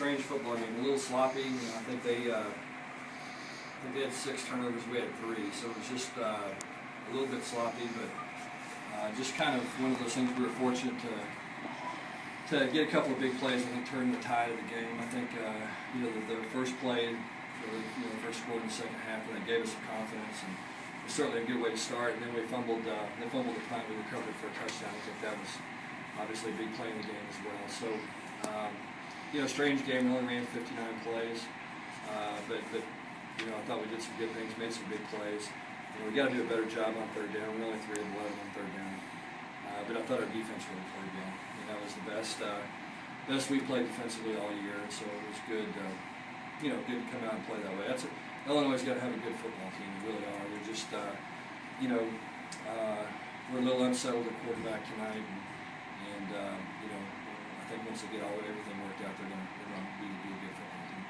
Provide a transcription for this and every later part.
strange football game, a little sloppy. You know, I think they had 6 turnovers, we had 3, so it was just a little bit sloppy, but just kind of one of those things we were fortunate to get a couple of big plays. I think turned the tide of the game. I think you know, the first play, the first score in the second half, and that gave us some confidence, and it was certainly a good way to start. And then we fumbled the punt, we recovered it for a touchdown. I think that was obviously a big play in the game as well. So you know, strange game. We only ran 59 plays, but you know, I thought we did some good things, made some big plays. You know, we got to do a better job on third down. We're only 3 of 11 on third down, but I thought our defense really played well. That was the best we played defensively all year, so it was good. You know, good to come out and play that way. Illinois has got to have a good football team. They really are. They're just, you know, we're a little unsettled at quarterback tonight, and you know, I think once they get everything worked out, they're going to be a good football team.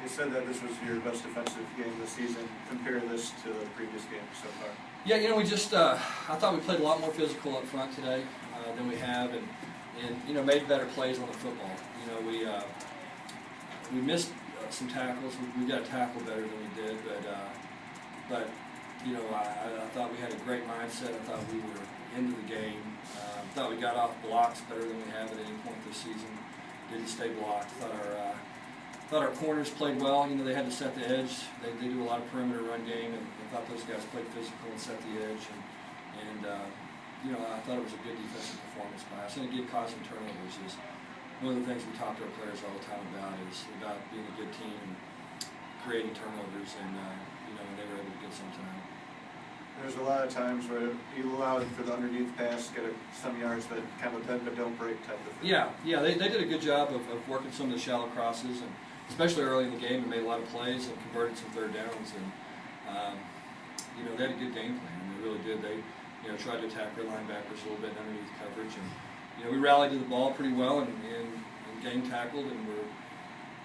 You said that this was your best defensive game this season. Compare this to the previous games so far. Yeah, you know, we just I thought we played a lot more physical up front today than we have, and you know, made better plays on the football. You know, we missed some tackles. We got to tackle better than we did, but you know, I thought we had a great mindset. I thought we were into the game. I thought we got off blocks better than we have at any point this season. Didn't stay blocked. Thought our corners played well. You know, they had to set the edge. They do a lot of perimeter run game, and I thought those guys played physical and set the edge. And you know, I thought it was a good defensive performance by us. And again, causing turnovers is one of the things we talk to our players all the time about, is about being a good team and creating turnovers. And you know, and they were able to get some tonight. There's a lot of times where you allowed for the underneath pass, get some yards, but kind of a bend but don't break type of thing. Yeah, they did a good job of working some of the shallow crosses, and especially early in the game, and made a lot of plays and converted some third downs. And you know, they had a good game plan. They really did. They, you know, tried to attack their linebackers a little bit underneath coverage, and you know, we rallied to the ball pretty well and game tackled, and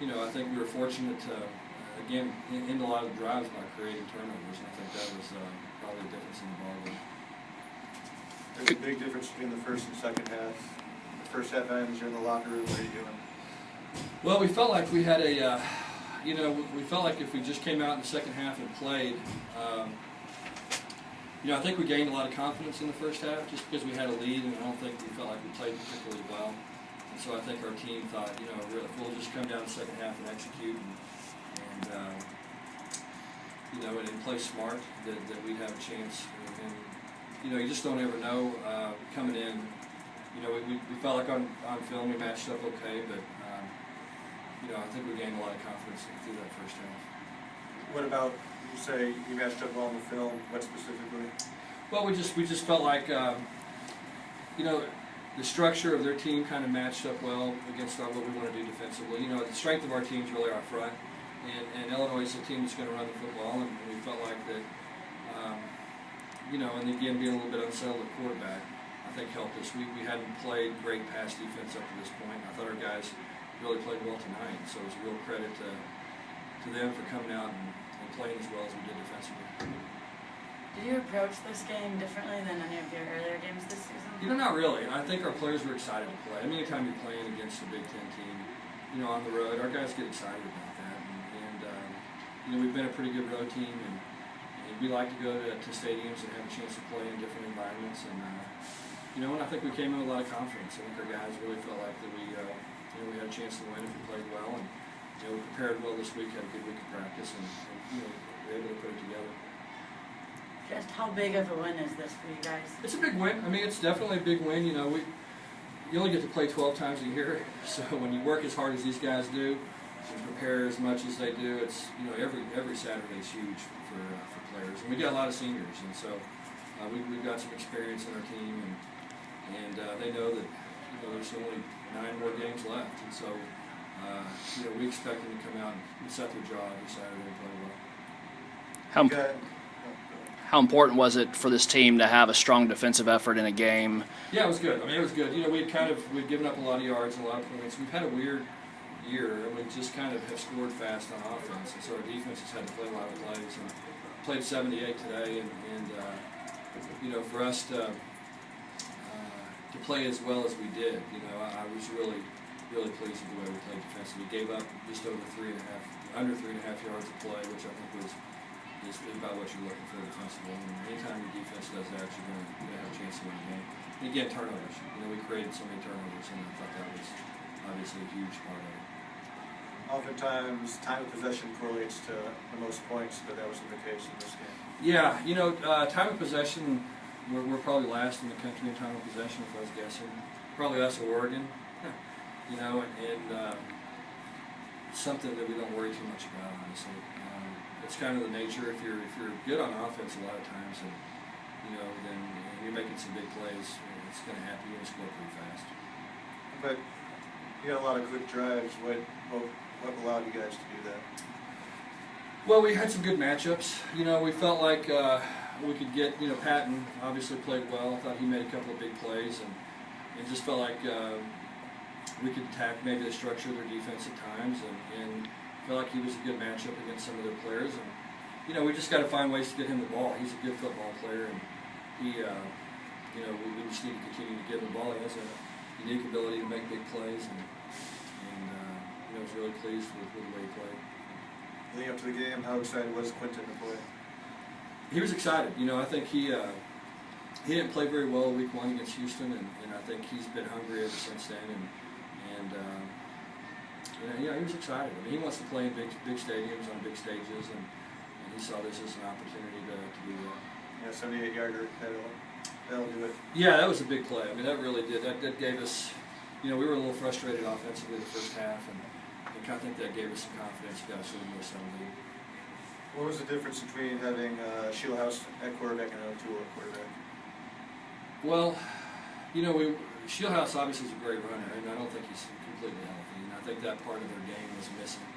you know, I think we were fortunate to again end a lot of the drives by creating turnovers, and I think that was probably the difference in the ball game. There's a big difference between the first and second half. The first half ends, you're in the locker room. What are you doing? Well, we felt like we had a, you know, we felt like if we just came out in the second half and played, you know, I think we gained a lot of confidence in the first half just because we had a lead, and I don't think we felt like we played particularly well. And so I think our team thought, you know, if we'll just come down the second half and execute and you know, and play smart, that we'd have a chance. And you know, you just don't ever know coming in. You know, we felt like on film we matched up okay, but you know, I think we gained a lot of confidence through that first half. What about, you say you matched up well in the film? What specifically? Well, we just felt like you know, the structure of their team kind of matched up well against what we want to do defensively. You know, the strength of our team is really our front, and Illinois is a team that's going to run the football, and we felt like that. You know, and again, being a little bit unsettled at quarterback, I think helped us. We hadn't played great pass defense up to this point. I thought our guys really played well tonight, so it was a real credit to them for coming out and playing as well as we did defensively. Did you approach this game differently than any of your earlier games this season? You know, not really. I think our players were excited to play. I mean, anytime you're playing against a Big Ten team, you know, on the road, our guys get excited about that. And you know, we've been a pretty good road team, and we like to go to stadiums and have a chance to play in different environments. And you know, and I think we came in with a lot of confidence. I think our guys really felt like that we, you know, we had a chance to win if we played well, and you know, we prepared well this week, had a good week of practice, and you know, we were able to put it together. Just how big of a win is this for you guys? It's a big win. I mean, it's definitely a big win. You know, you only get to play 12 times a year, so when you work as hard as these guys do and prepare as much as they do, it's, you know, every Saturday is huge for players. And we got a lot of seniors, and so we've got some experience in our team, and they know that, you know, there's only 9 more games left, and so you know, we expect them to come out and set their jaw every Saturday and play well. How important was it for this team to have a strong defensive effort in a game? Yeah, it was good. I mean, it was good. You know, we'd given up a lot of yards and a lot of points. We've had a weird year, and we just kind of have scored fast on offense, and so our defense has had to play a lot of plays. And played 78 today, and you know, for us to play as well as we did, you know, I was really really pleased with the way we played defensively. We gave up just over under 3.5 yards of play, which I think is about what you're looking for defensively. And anytime your defense does that, you're going to have a chance to win the game. And again, turnovers. We created so many turnovers, and I thought that was obviously a huge part of it. Oftentimes, time of possession correlates to the most points, but that wasn't the case in this game. Yeah, time of possession, we're probably last in the country in time of possession, if I was guessing. Probably us or Oregon, and something that we don't worry too much about, honestly. It's kind of the nature. If you're good on offense, a lot of times, and then you're making some big plays, it's going to happen. You're going to score pretty fast. But you got a lot of quick drives. What allowed you guys to do that? Well, we had some good matchups. We felt like we could get. Patton obviously played well. I thought he made a couple of big plays, and it just felt like we could attack maybe the structure of their defense at times, and felt like he was a good matchup against some of their players. And we just got to find ways to get him the ball. He's a good football player, and he, we just need to continue to give him the ball. He has a unique ability to make big plays, and I was really pleased with the way he played. Leading up to the game, how excited was Quinton to play? He was excited. I think he didn't play very well week 1 against Houston, and I think he's been hungry ever since then. And he was excited. He wants to play in big stadiums on big stages, and he saw this as an opportunity to do that. Yeah, 78-yarder, that'll do it. Yeah, that was a big play. That really did. That gave us, we were a little frustrated offensively the first half, and I think that gave us some confidence. Got us a little more settled. What was the difference between having Shieldhouse at quarterback and O'Toole at quarterback? Well, Shieldhouse obviously is a great runner, and I don't think he's completely healthy. And I think that part of their game was missing.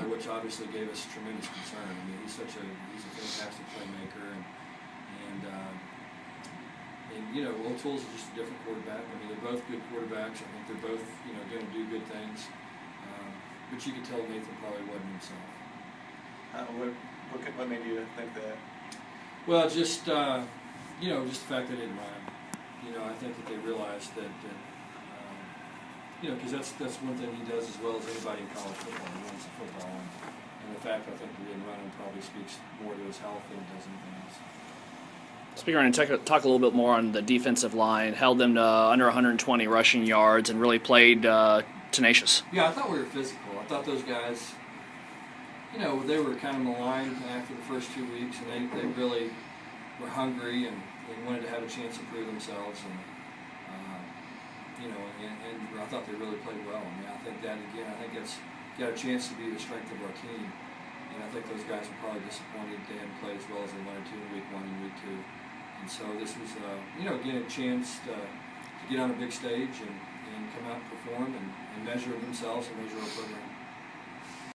Which obviously gave us tremendous concern. He's a fantastic playmaker, and O'Toole's just a different quarterback. They're both good quarterbacks. I think they're both going to do good things. But you could tell Nathan probably wasn't himself. What made you think that? Well, just the fact they didn't run. I think that they realized that because that's one thing he does as well as anybody in college football. He runs the football, and the fact I think they didn't run him probably speaks more to his health than it does anything else. Speaker, and talk a little bit more on the defensive line. Held them to under 120 rushing yards and really played tenacious. Yeah, I thought we were physical. I thought those guys, they were kind of maligned after the first 2 weeks, and they really were hungry and wanted to have a chance to prove themselves. And I thought they really played well. I think that again, I think it's got a chance to be the strength of our team. And I think those guys were probably disappointed they hadn't played as well as they wanted to in week 1 and week 2. And so this was, again, a chance to get on a big stage and come out and perform and measure themselves and measure our program.